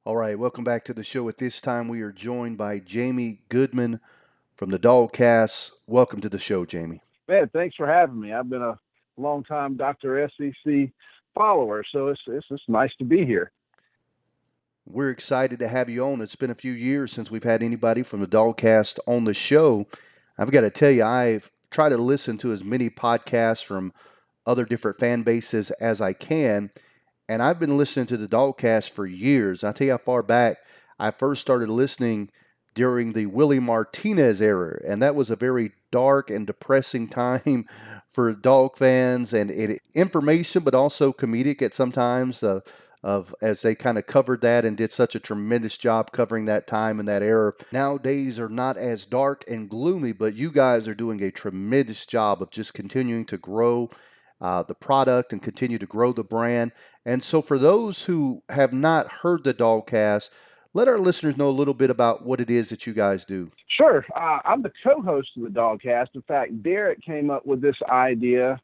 All right, welcome back to the show. At this time, we are joined by Jamey Goodman from the DawgCast. Welcome to the show, Jamey. Man, thanks for having me. I've been a long time Dr. SEC follower, so it's nice to be here. We're excited to have you on. It's been a few years since we've had anybody from the DawgCast on the show. I've got to tell you, I've tried to listen to as many podcasts from other different fan bases as I can, and I've been listening to the DawgCast for years. I tell you how far back I first started listening during the Willie Martinez era, and that was a very dark and depressing time for dog fans, and information, but also comedic at sometimes. Of as they kind of covered that and did such a tremendous job covering that time and that era. Nowadays are not as dark and gloomy, but you guys are doing a tremendous job of just continuing to grow the product and continue to grow the brand. And so, for those who have not heard the Dogcast, let our listeners know a little bit about what it is that you guys do. Sure, I'm the co-host of the Dogcast. In fact, Derek came up with this idea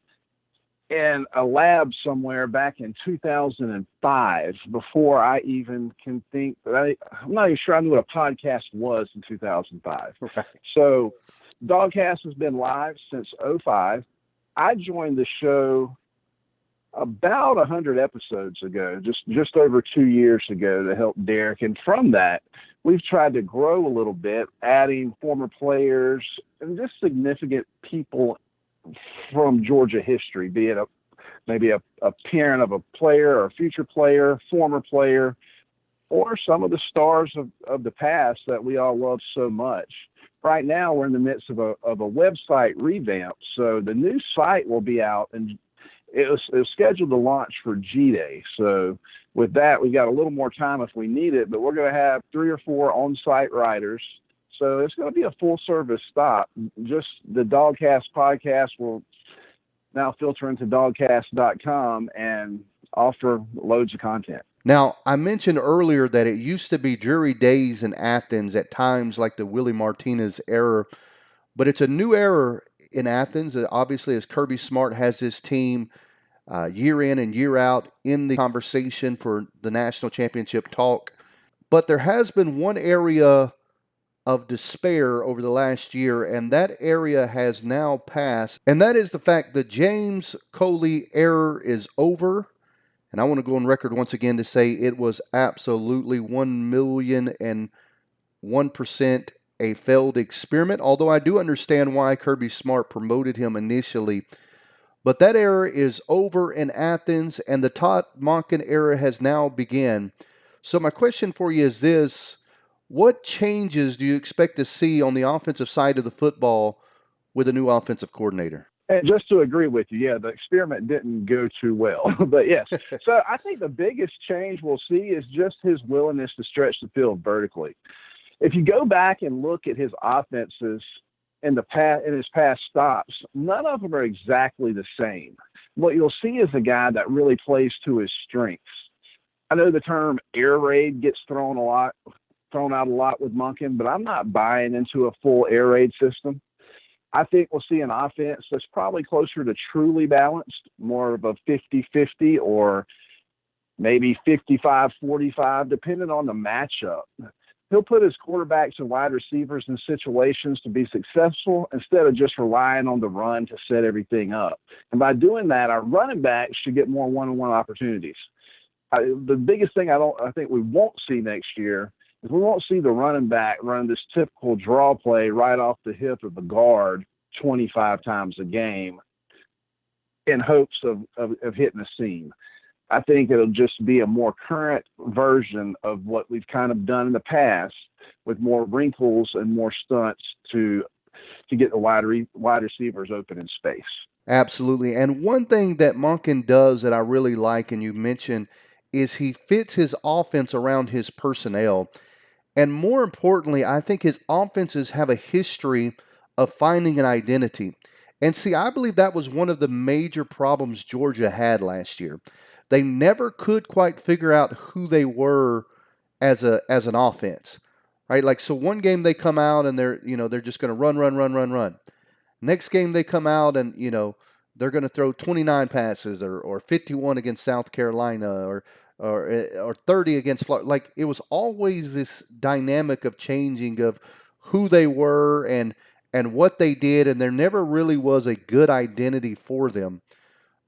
in a lab somewhere back in 2005 before I even can think. I'm not even sure I knew what a podcast was in 2005. Right. So, Dogcast has been live since '05. I joined the show about 100 episodes ago, just over 2 years ago, to help Derek. And from that, we've tried to grow a little bit, adding former players and just significant people from Georgia history, be it maybe a parent of a player or a future player, former player, or some of the stars of the past that we all love so much. Right now, we're in the midst of a website revamp, so the new site will be out, and it was scheduled to launch for G-Day. So with that, we've got a little more time if we need it, but we're going to have 3 or 4 on-site writers. So it's going to be a full-service stop. Just the DawgCast podcast will now filter into DawgCast.com and offer loads of content. Now, I mentioned earlier that it used to be jury days in Athens at times like the Willie Martinez era, but it's a new era in Athens. Obviously, as Kirby Smart has his team year in and year out in the conversation for the national championship talk. But there has been one area of despair over the last year, and that area has now passed. And that is the fact that James Coley era is over. And I want to go on record once again to say it was absolutely 1,001% a failed experiment, although I do understand why Kirby Smart promoted him initially. But that era is over in Athens, and the Todd Monken era has now begun. So my question for you is this: what changes do you expect to see on the offensive side of the football with a new offensive coordinator? And just to agree with you, yeah, the experiment didn't go too well. But yes, so I think the biggest change we'll see is just his willingness to stretch the field vertically. If you go back and look at his offenses in his past stops, none of them are exactly the same. What you'll see is a guy that really plays to his strengths. I know the term air raid gets thrown out a lot with Monken, but I'm not buying into a full air raid system. I think we'll see an offense that's probably closer to truly balanced, more of a 50-50 or maybe 55-45, depending on the matchup. He'll put his quarterbacks and wide receivers in situations to be successful instead of just relying on the run to set everything up. And by doing that, our running backs should get more one-on-one opportunities. The biggest thing I think we won't see next year is we won't see the running back run this typical draw play right off the hip of the guard 25 times a game in hopes of hitting a seam. I think it'll just be a more current version of what we've kind of done in the past, with more wrinkles and more stunts to get the wide receivers open in space. Absolutely. And one thing that Monken does that I really like, and you mentioned, is he fits his offense around his personnel. And more importantly, I think his offenses have a history of finding an identity. And see, I believe that was one of the major problems Georgia had last year. They never could quite figure out who they were as an offense. Right? Like, so one game they come out and they're just going to run. Next game they come out and they're going to throw 29 passes or 51 against South Carolina, or or 30 against Florida. Like it was always this dynamic of changing of who they were and what they did, and there never really was a good identity for them.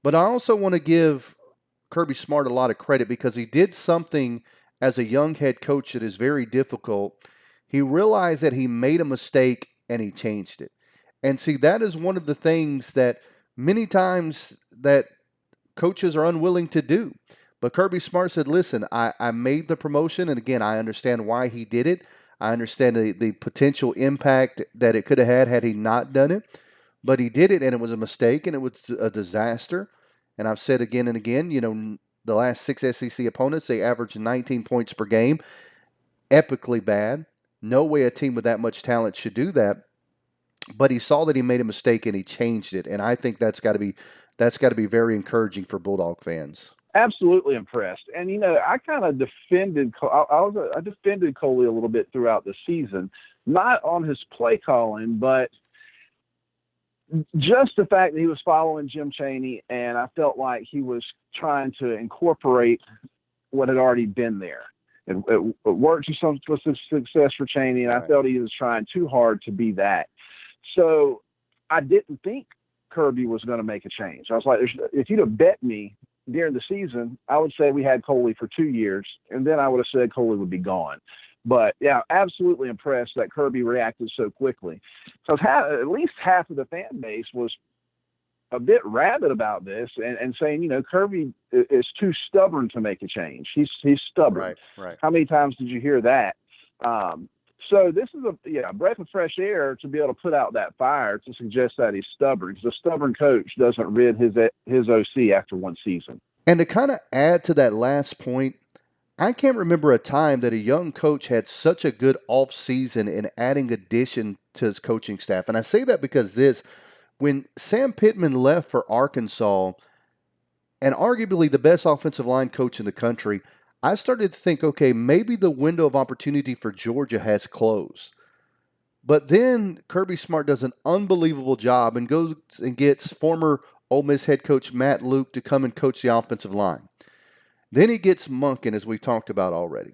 But I also want to give Kirby Smart a lot of credit because he did something as a young head coach that is very difficult. He realized that he made a mistake and he changed it. And see, that is one of the things that many times that coaches are unwilling to do. But Kirby Smart said, listen, I made the promotion, and again, I understand why he did it. I understand the potential impact that it could have had he not done it. But he did it, and it was a mistake, and it was a disaster. And I've said again and again, the last six SEC opponents, they averaged 19 points per game, epically bad. No way a team with that much talent should do that. But he saw that he made a mistake and he changed it, and I think that's got to be very encouraging for Bulldog fans. Absolutely impressed. And I kind of defended. I defended Coley a little bit throughout the season, not on his play calling, but just the fact that he was following Jim Chaney, and I felt like he was trying to incorporate what had already been there. It worked to some success for Chaney, and I felt he was trying too hard to be that. So I didn't think Kirby was going to make a change. I was like, if you'd have bet me during the season, I would say we had Coley for 2 years, and then I would have said Coley would be gone. But, yeah, absolutely impressed that Kirby reacted so quickly. Because at least half of the fan base was a bit rabid about this and saying, Kirby is too stubborn to make a change. He's stubborn. Right. How many times did you hear that? So this is a breath of fresh air to be able to put out that fire to suggest that he's stubborn, because a stubborn coach doesn't rid his OC after one season. And to kind of add to that last point, I can't remember a time that a young coach had such a good off season in adding addition to his coaching staff. And I say that because when Sam Pittman left for Arkansas, and arguably the best offensive line coach in the country, I started to think, okay, maybe the window of opportunity for Georgia has closed. But then Kirby Smart does an unbelievable job and goes and gets former Ole Miss head coach Matt Luke to come and coach the offensive line. Then he gets Monken, as we talked about already.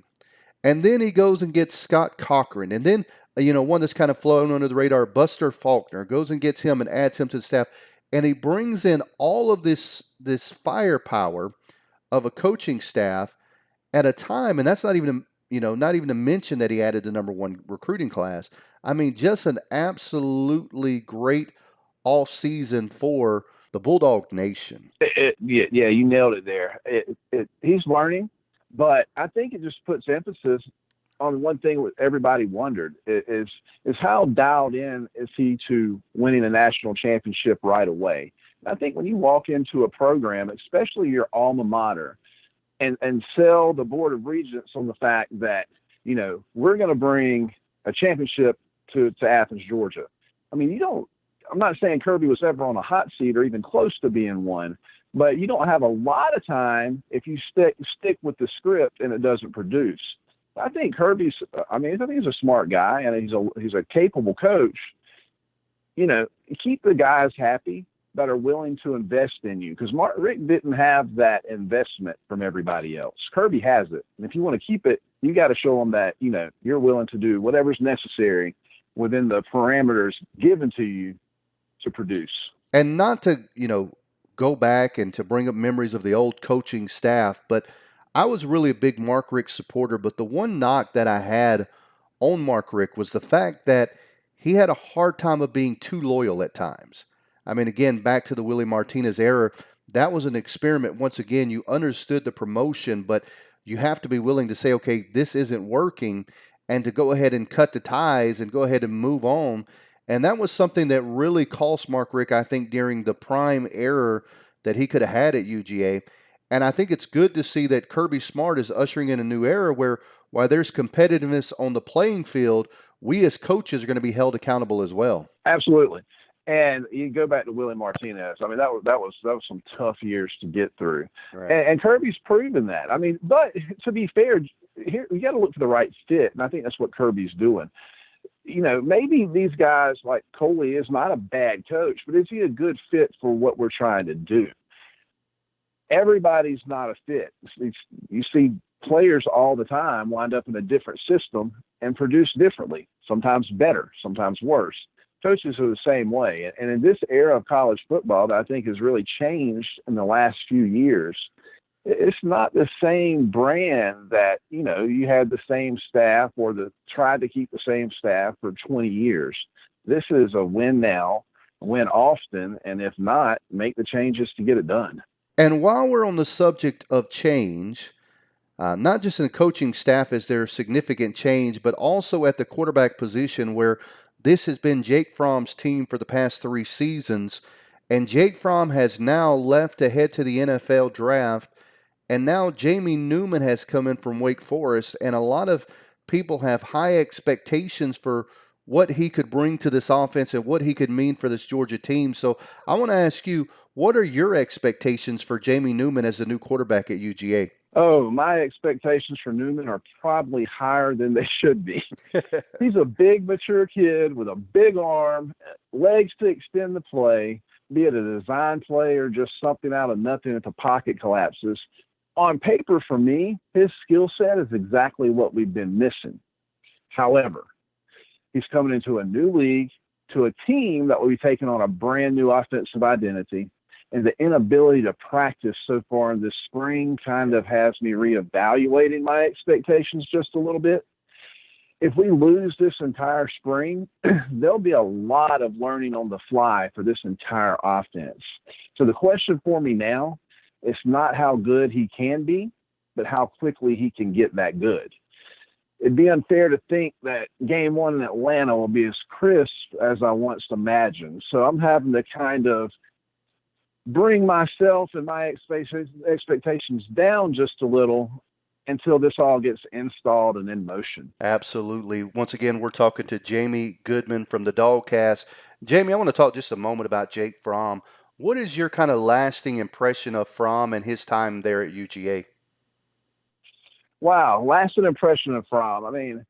And then he goes and gets Scott Cochran. And then, one that's kind of flown under the radar, Buster Faulkner, goes and gets him and adds him to the staff. And he brings in all of this firepower of a coaching staff at a time, and that's not even to mention that he added the number one recruiting class. I mean, just an absolutely great off season for the Bulldog Nation. Yeah, you nailed it there. He's learning, but I think it just puts emphasis on one thing that everybody wondered is how dialed in is he to winning a national championship right away. I think when you walk into a program, especially your alma mater, and sell the Board of Regents on the fact that, we're going to bring a championship to Athens, Georgia. I mean, I'm not saying Kirby was ever on a hot seat or even close to being one, but you don't have a lot of time if you stick with the script and it doesn't produce. I think I think he's a smart guy and he's a capable coach. Keep the guys happy that are willing to invest in you, because Rick didn't have that investment from everybody else. Kirby has it, and if you want to keep it, you got to show them that you're willing to do whatever's necessary within the parameters given to you to produce. And not to go back and to bring up memories of the old coaching staff, but I was really a big Mark Richt supporter. But the one knock that I had on Mark Richt was the fact that he had a hard time of being too loyal at times. I mean, again, back to the Willie Martinez era, that was an experiment. Once again, you understood the promotion, but you have to be willing to say, okay, this isn't working, and to go ahead and cut the ties and go ahead and move on. And that was something that really cost Mark Richt, I think, during the prime era that he could have had at UGA. And I think it's good to see that Kirby Smart is ushering in a new era where, while there's competitiveness on the playing field, we as coaches are going to be held accountable as well. Absolutely. And you go back to Willie Martinez. I mean, that was some tough years to get through, Right. and Kirby's proven that. I mean, but to be fair, here you got to look for the right fit, and I think that's what Kirby's doing. Maybe these guys like Coley is not a bad coach, but is he a good fit for what we're trying to do? everybody's not a fit. You see players all the time wind up in a different system and produce differently, sometimes better, sometimes worse. Coaches are the same way. And in this era of college football that I think has really changed in the last few years, it's not the same brand that, you had the same staff or tried to keep the same staff for 20 years. This is a win now, win often, and if not, make the changes to get it done. And while we're on the subject of change, not just in the coaching staff is there significant change, but also at the quarterback position where this has been Jake Fromm's team for the past 3 seasons. And Jake Fromm has now left to head to the NFL draft. And now Jamey Newman has come in from Wake Forest. And a lot of people have high expectations for what he could bring to this offense and what he could mean for this Georgia team. So I want to ask you, what are your expectations for Jamey Newman as the new quarterback at UGA? Oh, my expectations for Newman are probably higher than they should be. He's a big, mature kid with a big arm, legs to extend the play, be it a design play or just something out of nothing if the pocket collapses. On paper, for me, his skill set is exactly what we've been missing. However, he's coming into a new league, to a team that will be taking on a brand new offensive identity. And the inability to practice so far in this spring kind of has me reevaluating my expectations just a little bit. If we lose this entire spring, there'll be a lot of learning on the fly for this entire offense. So the question for me now is not how good he can be, but how quickly he can get that good. It'd be unfair to think that game one in Atlanta will be as crisp as I once imagined. So I'm having to kind of bring myself and my expectations down just a little until this all gets installed and in motion. Absolutely. Once again, we're talking to Jamey Goodman from the DawgCast. Jamey, I want to talk just a moment about Jake Fromm. What is your kind of lasting impression of Fromm and his time there at UGA? Wow, lasting impression of Fromm. I mean,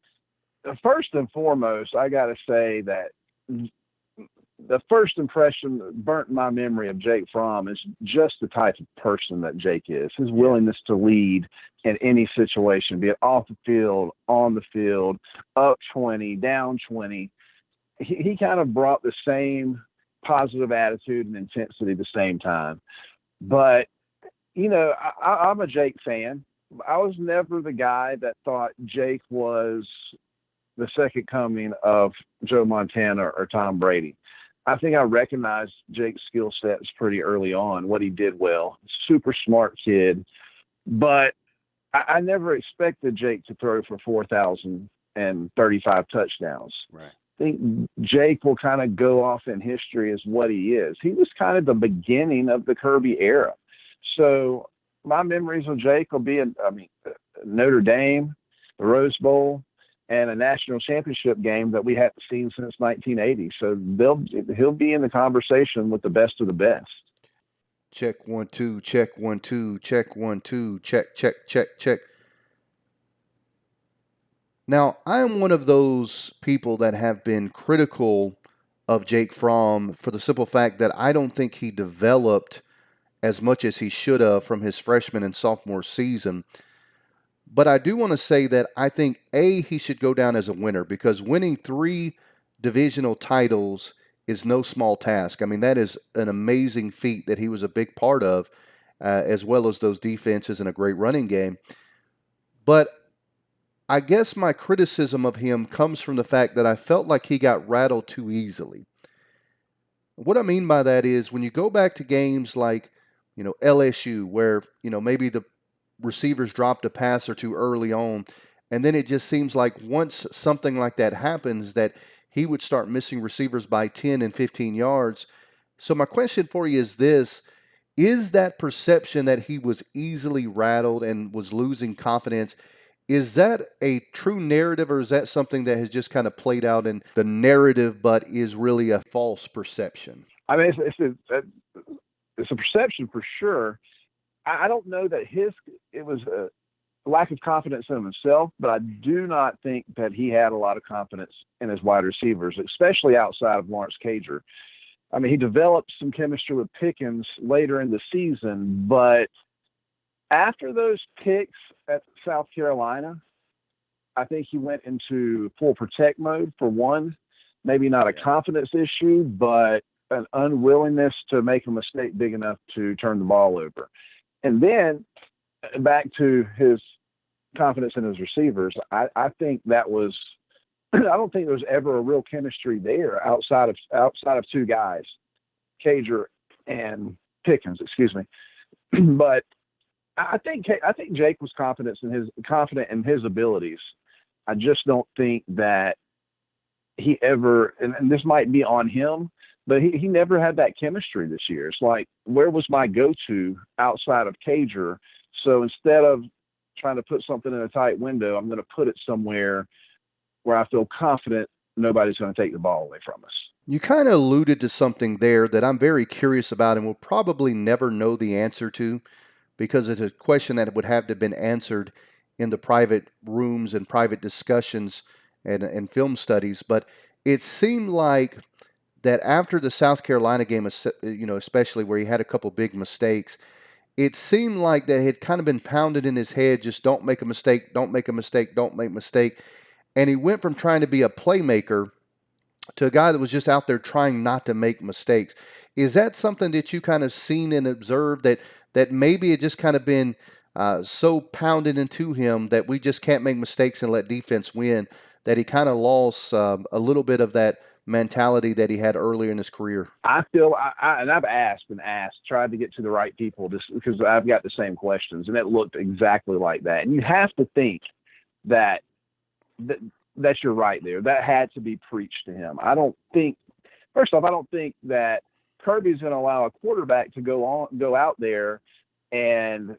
first and foremost, I got to say that the first impression that burnt in my memory of Jake Fromm is just the type of person that Jake is. His willingness to lead in any situation, be it off the field, on the field, up 20, down 20. He kind of brought the same positive attitude and intensity at the same time. But, I'm a Jake fan. I was never the guy that thought Jake was the second coming of Joe Montana or Tom Brady. I think I recognized Jake's skill sets pretty early on, what he did well. Super smart kid. But I never expected Jake to throw for 4,035 touchdowns. Right. I think Jake will kind of go off in history as what he is. He was kind of the beginning of the Kirby era. So my memories of Jake will be Notre Dame, the Rose Bowl, and a national championship game that we haven't seen since 1980. So he'll be in the conversation with the best of the best. Check 1 2, check 1 2, check 1 2, check, check, check, check. Now, I am one of those people that have been critical of Jake Fromm for the simple fact that I don't think he developed as much as he should have from his freshman and sophomore season. But I do want to say that I think, he should go down as a winner because winning 3 divisional titles is no small task. I mean, that is an amazing feat that he was a big part of, as well as those defenses and a great running game. But I guess my criticism of him comes from the fact that I felt like he got rattled too easily. What I mean by that is when you go back to games like, LSU, where, maybe the receivers dropped a pass or two early on, and then it just seems like once something like that happens that he would start missing receivers by 10 and 15 yards. So my question for you is this: is that perception that he was easily rattled and was losing confidence, is that a true narrative, or is that something that has just kind of played out in the narrative but is really a false perception? I mean, it's a perception for sure. I don't know that it was a lack of confidence in himself, but I do not think that he had a lot of confidence in his wide receivers, especially outside of Lawrence Cager. I mean, he developed some chemistry with Pickens later in the season, but After those picks at South Carolina, I think he went into full protect mode for one. Maybe not a Yeah. confidence issue, but an unwillingness to make a mistake big enough to turn the ball over. And then back to his confidence in his receivers, I think that was I don't think there was ever a real chemistry there outside of two guys, Cager and Pickens, excuse me. But I think Jake was confident in his abilities. I just don't think that he ever, and this might be on him, but he never had that chemistry this year. It's like, where was my go-to outside of Cager? So instead of trying to put something in a tight window, I'm going to put it somewhere where I feel confident nobody's going to take the ball away from us. You kind of alluded to something there that I'm very curious about and will probably never know the answer to because it's a question that would have to have been answered in the private rooms and private discussions and film studies. But it seemed like that after the South Carolina game, especially where he had a couple big mistakes, it seemed like that had kind of been pounded in his head, just don't make a mistake, don't make a mistake, don't make a mistake. And he went from trying to be a playmaker to a guy that was just out there trying not to make mistakes. Is that something that you kind of seen and observed that maybe it just kind of been so pounded into him that we just can't make mistakes and let defense win that he kind of lost a little bit of that mentality that he had earlier in his career? I feel, and I've asked, tried to get to the right people just because I've got the same questions, and it looked exactly like that. And you have to think that that, that you're right there. That had to be preached to him. I don't think, first off, I don't think that Kirby's going to allow a quarterback to go out there and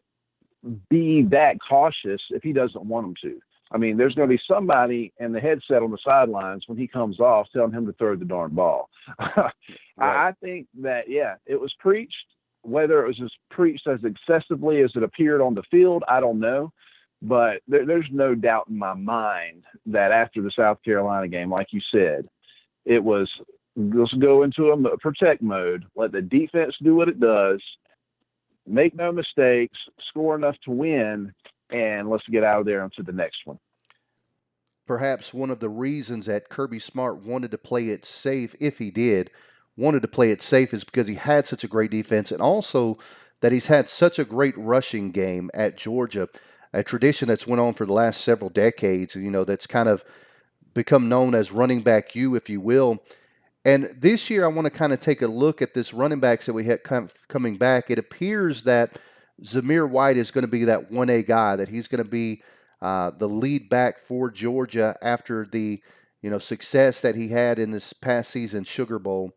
be that cautious if he doesn't want him to. I mean, there's going to be somebody in the headset on the sidelines when he comes off telling him to throw the darn ball. Right. I think that, yeah, it was preached. Whether it was just preached as excessively as it appeared on the field, I don't know. But there's no doubt in my mind that after the South Carolina game, like you said, it was, let's go into a protect mode, let the defense do what it does, make no mistakes, score enough to win, and let's get out of there onto the next one. Perhaps one of the reasons that Kirby Smart wanted to play it safe, if he did, wanted to play it safe is because he had such a great defense and also that he's had such a great rushing game at Georgia, a tradition that's went on for the last several decades, that's kind of become known as running back U, if you will. And this year, I want to kind of take a look at this running backs that we had coming back. It appears that Zamir White is going to be that 1A guy, that he's going to be the lead back for Georgia after the success that he had in this past season Sugar Bowl.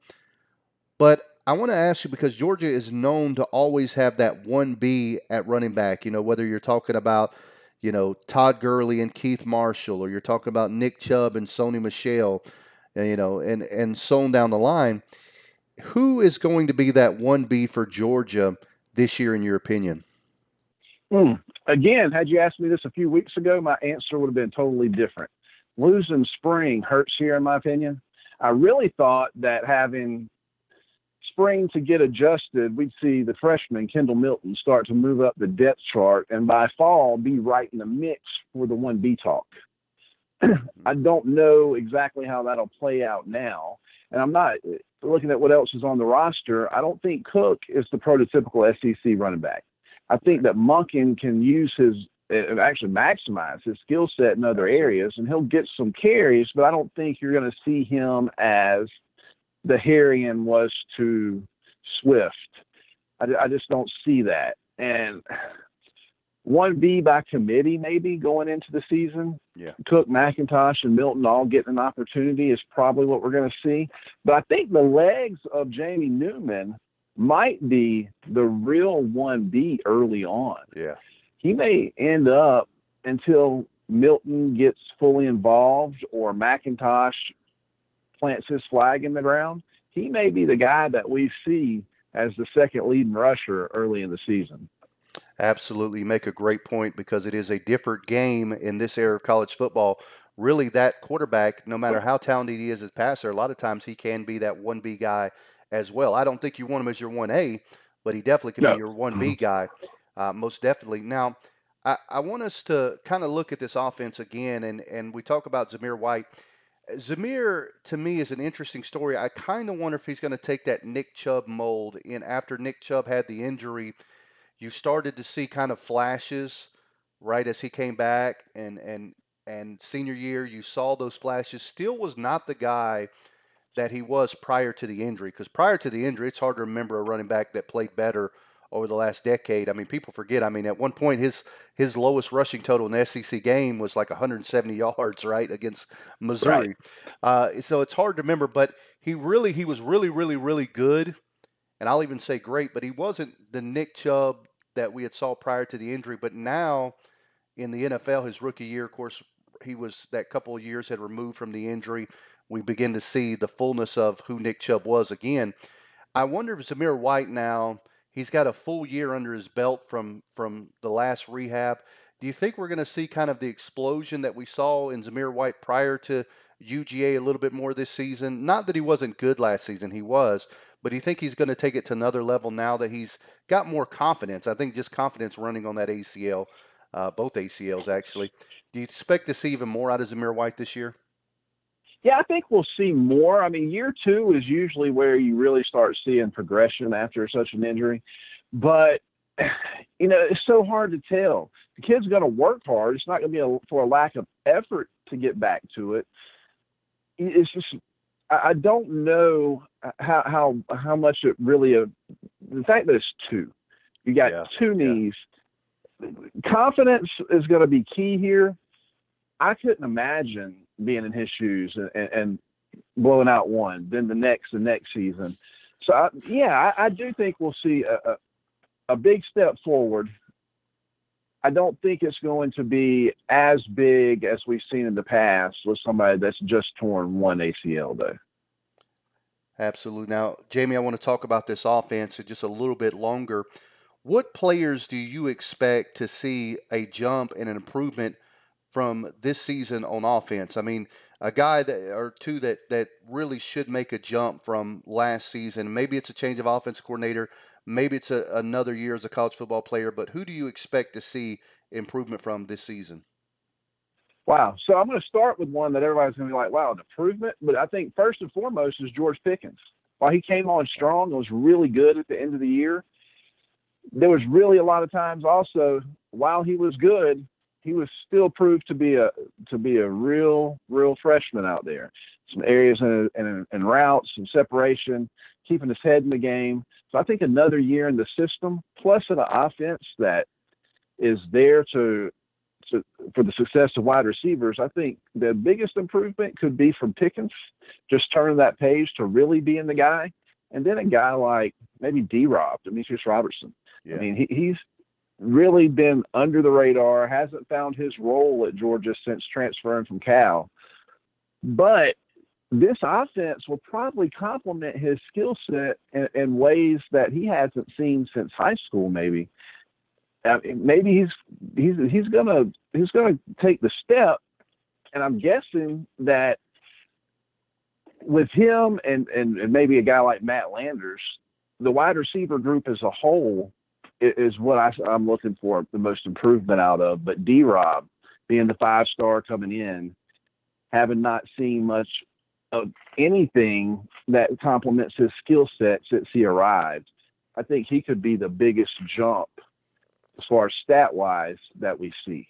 But I want to ask you because Georgia is known to always have that 1B at running back, whether you're talking about, Todd Gurley and Keith Marshall, or you're talking about Nick Chubb and Sony Michelle, and so on down the line. Who is going to be that 1B for Georgia this year, in your opinion? Hmm. Again, had you asked me this a few weeks ago, my answer would have been totally different. Losing Spring hurts here, in my opinion. I really thought that having Spring to get adjusted, we'd see the freshman Kendall Milton start to move up the depth chart, and by fall be right in the mix for the 1B talk. I don't know exactly how that'll play out now. And I'm not looking at what else is on the roster. I don't think Cook is the prototypical SEC running back. I think Right. that Monken can use his actually maximize his skill set in other Absolutely. areas, and he'll get some carries. But I don't think you're going to see him as the Harrion was to Swift. I just don't see that. And 1B by committee, maybe going into the season. Yeah. Cook, McIntosh, and Milton all getting an opportunity is probably what we're going to see. But I think the legs of Jamie Newman might be the real 1B early on. Yeah. He may end up until Milton gets fully involved or McIntosh plants his flag in the ground. He may be the guy that we see as the second leading rusher early in the season. Absolutely. You make a great point because it is a different game in this era of college football. Really, that quarterback, no matter how talented he is as a passer, a lot of times he can be that 1B guy as well. I don't think you want him as your 1A, but he definitely can be No. your 1B guy. most definitely. Now, I want us to kind of look at this offense again, and we talk about Zamir White. Zamir, to me, is an interesting story. I kind of wonder if he's going to take that Nick Chubb mold. In after Nick Chubb had the injury, you started to see kind of flashes right as he came back, and senior year, you saw those flashes. Still was not the guy that he was prior to the injury. Because prior to the injury, it's hard to remember a running back that played better over the last decade. I mean, people forget. I mean, at one point, his lowest rushing total in the SEC game was like 170 yards, right, against Right. Missouri. So it's hard to remember, but he was really, really, really good, and I'll even say great. But he wasn't the Nick Chubb that we had saw prior to the injury. But now in the NFL, his rookie year, of course, he was that couple of years had removed from the injury. We begin to see the fullness of who Nick Chubb was again. I wonder if Zamir White now he's got a full year under his belt from the last rehab. Do you think we're going to see kind of the explosion that we saw in Zamir White prior to UGA a little bit more this season? Not that he wasn't good last season, he was, but do you think he's going to take it to another level now that he's got more confidence? I think just confidence running on that ACL, both ACLs actually. Do you expect to see even more out of Zamir White this year? Yeah, I think we'll see more. I mean, year two is usually where you really start seeing progression after such an injury. But, it's so hard to tell. The kid's going to work hard. It's not going to be for a lack of effort to get back to it. It's just, I don't know how much it really, the fact that it's two, you got Yeah, two yeah. knees. Confidence is going to be key here. I couldn't imagine being in his shoes and blowing out one, then the next season. So I do think we'll see a big step forward. I don't think it's going to be as big as we've seen in the past with somebody that's just torn one ACL though. Absolutely. Now, Jamie, I want to talk about this offense just a little bit longer. What players do you expect to see a jump and an improvement from this season on offense? I mean, a guy that or two that really should make a jump from last season. Maybe it's a change of offense coordinator. Maybe it's another year as a college football player. But who do you expect to see improvement from this season? Wow. So I'm going to start with one that everybody's going to be like, wow, an improvement. But I think first and foremost is George Pickens. While he came on strong and was really good at the end of the year, there was really a lot of times also while he was good, he was still proved to be a real freshman out there. Some areas in routes, some separation, keeping his head in the game. So I think another year in the system, plus an offense that is there to for the success of wide receivers. I think the biggest improvement could be from Pickens, just turning that page to really being the guy, and then a guy like maybe D-Rob, Demetrius Robertson. I Yeah. mean, he's really been under the radar, hasn't found his role at Georgia since transferring from Cal. But this offense will probably complement his skill set in ways that he hasn't seen since high school, maybe. I mean, maybe he's gonna take the step, and I'm guessing that with him and maybe a guy like Matt Landers, the wide receiver group as a whole is what I'm looking for the most improvement out of. But D-Rob being the 5-star coming in, having not seen much of anything that complements his skill set since he arrived, I think he could be the biggest jump as far as stat wise that we see.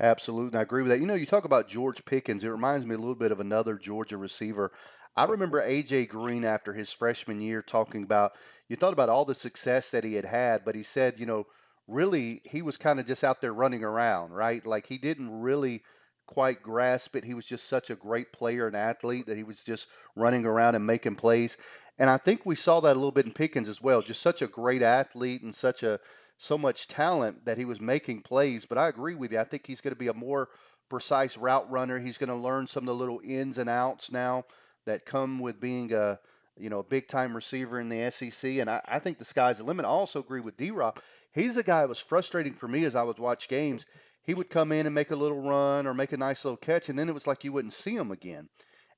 Absolutely. I agree with that. You talk about George Pickens. It reminds me a little bit of another Georgia receiver. I remember AJ Green after his freshman year talking about, you thought about all the success that he had had, but he said, really he was kind of just out there running around, right? Like he didn't really quite grasp it. He was just such a great player and athlete that he was just running around and making plays. And I think we saw that a little bit in Pickens as well. Just such a great athlete and so much talent that he was making plays. But I agree with you. I think he's going to be a more precise route runner. He's going to learn some of the little ins and outs now that come with being a big time receiver in the SEC. And I think the sky's the limit. I also agree with D-Rob. He's the guy that was frustrating for me as I would watch games. He would come in and make a little run or make a nice little catch, and then it was like you wouldn't see him again.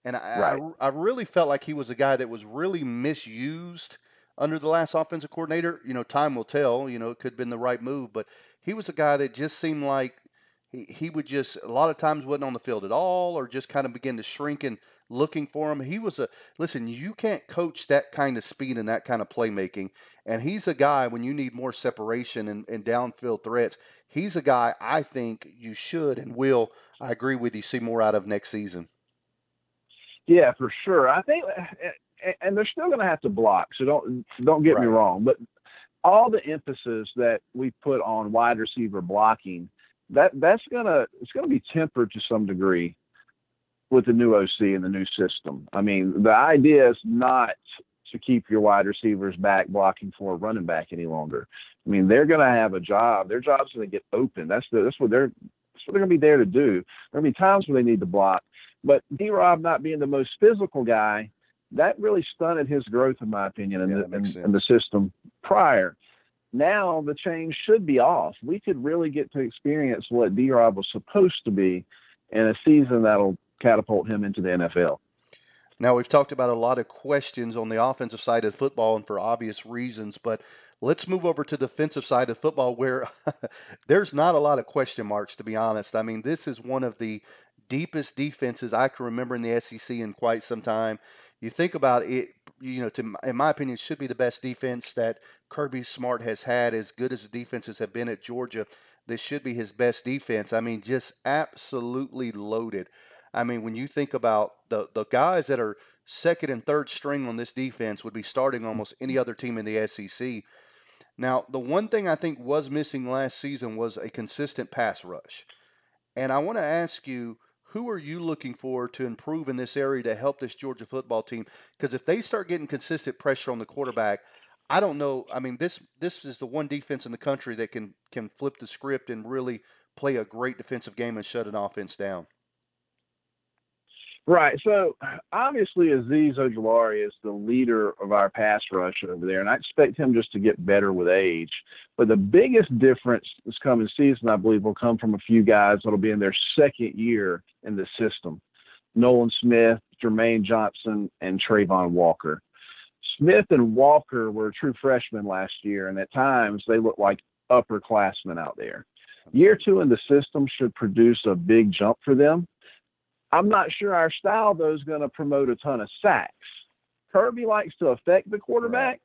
And Right. I really felt like he was a guy that was really misused under the last offensive coordinator. Time will tell. It could have been the right move, but he was a guy that just seemed like he would just a lot of times wasn't on the field at all, or just kind of begin to shrink and looking for him. He was a listen. You can't coach that kind of speed and that kind of playmaking, and he's a guy when you need more separation and downfield threats. He's a guy I think you should and will. I agree with you. See more out of next season. Yeah, for sure. I think, and they're still going to have to block. So don't get me Right. wrong. But all the emphasis that we put on wide receiver blocking, it's gonna be tempered to some degree with the new OC and the new system. I mean, the idea is not to keep your wide receivers back blocking for a running back any longer. I mean, they're going to have a job. Their job's going to get open. That's what they're going to be there to do. There are going to be times where they need to block, but D-Rob not being the most physical guy, that really stunted his growth, in my opinion, Yeah, that makes in the sense. system prior. Now the change should be off. We could really get to experience what D-Rob was supposed to be in a season that'll catapult him into the NFL. Now, we've talked about a lot of questions on the offensive side of football and for obvious reasons, but let's move over to the defensive side of football where there's not a lot of question marks, to be honest. I mean, this is one of the deepest defenses I can remember in the SEC in quite some time. You think about it, in my opinion, it should be the best defense that Kirby Smart has had, as good as the defenses have been at Georgia. This should be his best defense. I mean, just absolutely loaded. I mean, when you think about the guys that are second and third string on this defense would be starting almost any other team in the SEC. Now, the one thing I think was missing last season was a consistent pass rush. And I want to ask you, who are you looking for to improve in this area to help this Georgia football team? Because if they start getting consistent pressure on the quarterback, I don't know. I mean, this is the one defense in the country that can flip the script and really play a great defensive game and shut an offense down. Right. So obviously, Aziz Ojulari is the leader of our pass rush over there, and I expect him just to get better with age. But the biggest difference this coming season, I believe, will come from a few guys that'll be in their second year in the system: Nolan Smith, Jermaine Johnson, and Trayvon Walker. Smith and Walker were true freshmen last year, and at times they looked like upperclassmen out there. Year Absolutely. two in the system should produce a big jump for them. I'm not sure our style, though, is going to promote a ton of sacks. Kirby likes to affect the Right. quarterback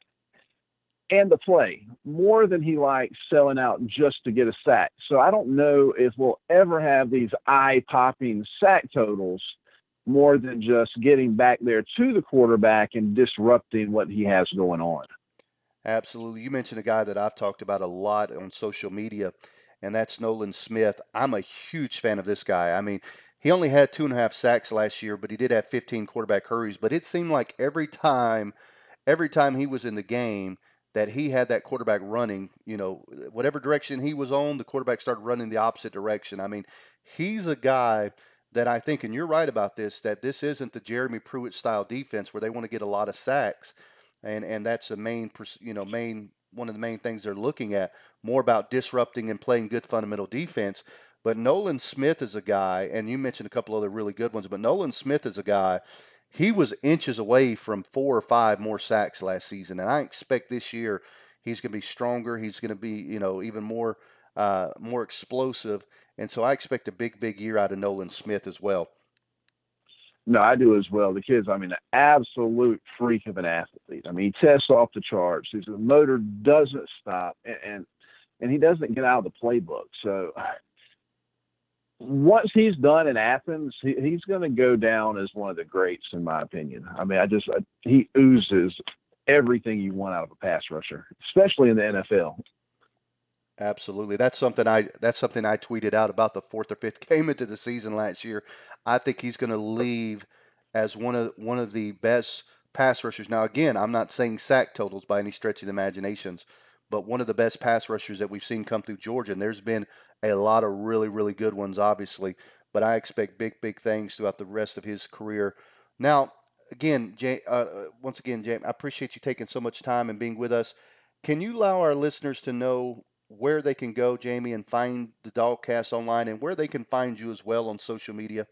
and the play more than he likes selling out just to get a sack. So I don't know if we'll ever have these eye popping sack totals more than just getting back there to the quarterback and disrupting what he has going on. Absolutely. You mentioned a guy that I've talked about a lot on social media, and that's Nolan Smith. I'm a huge fan of this guy. I mean, he only had 2.5 sacks last year, but he did have 15 quarterback hurries. But it seemed like every time he was in the game that he had that quarterback running, whatever direction he was on, the quarterback started running the opposite direction. I mean, he's a guy that I think, and you're right about this, that this isn't the Jeremy Pruitt style defense where they want to get a lot of sacks, and that's the main one of the main things they're looking at, more about disrupting and playing good fundamental defense. But Nolan Smith is a guy, and you mentioned a couple other really good ones, but Nolan Smith is a guy, he was inches away from 4 or 5 more sacks last season, and I expect this year he's going to be stronger. He's going to be, even more explosive, and so I expect a big, big year out of Nolan Smith as well. No, I do as well. The kid's, I mean, an absolute freak of an athlete. I mean, he tests off the charts. His motor doesn't stop, and he doesn't get out of the playbook. So once he's done in Athens, he's going to go down as one of the greats, in my opinion. I mean, he oozes everything you want out of a pass rusher, especially in the NFL. Absolutely. That's something I tweeted out about the fourth or fifth game into the season last year. I think he's going to leave as one of the best pass rushers. Now, again, I'm not saying sack totals by any stretch of the imaginations, but one of the best pass rushers that we've seen come through Georgia. And there's been a lot of really, really good ones, obviously, but I expect big, big things throughout the rest of his career. Now, once again, Jay, I appreciate you taking so much time and being with us. Can you allow our listeners to know where they can go, Jamie, and find the DawgCast online and where they can find you as well on social media?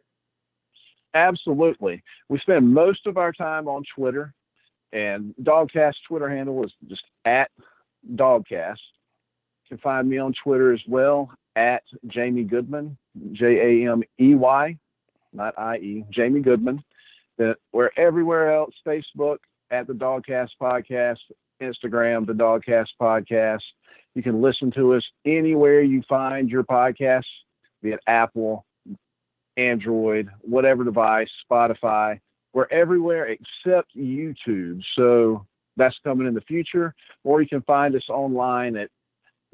Absolutely. We spend most of our time on Twitter, And DawgCast Twitter handle is just at DawgCast. You can find me on Twitter as well at Jamey Goodman, Jamey, not IE, Jamey Goodman. We're everywhere else, Facebook at the DawgCast Podcast, Instagram, the DawgCast Podcast. You can listen to us anywhere you find your podcasts, be it Apple, Android, whatever device, Spotify. We're everywhere except YouTube. So that's coming in the future. Or you can find us online at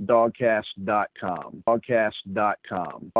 DawgCast.com. DawgCast.com.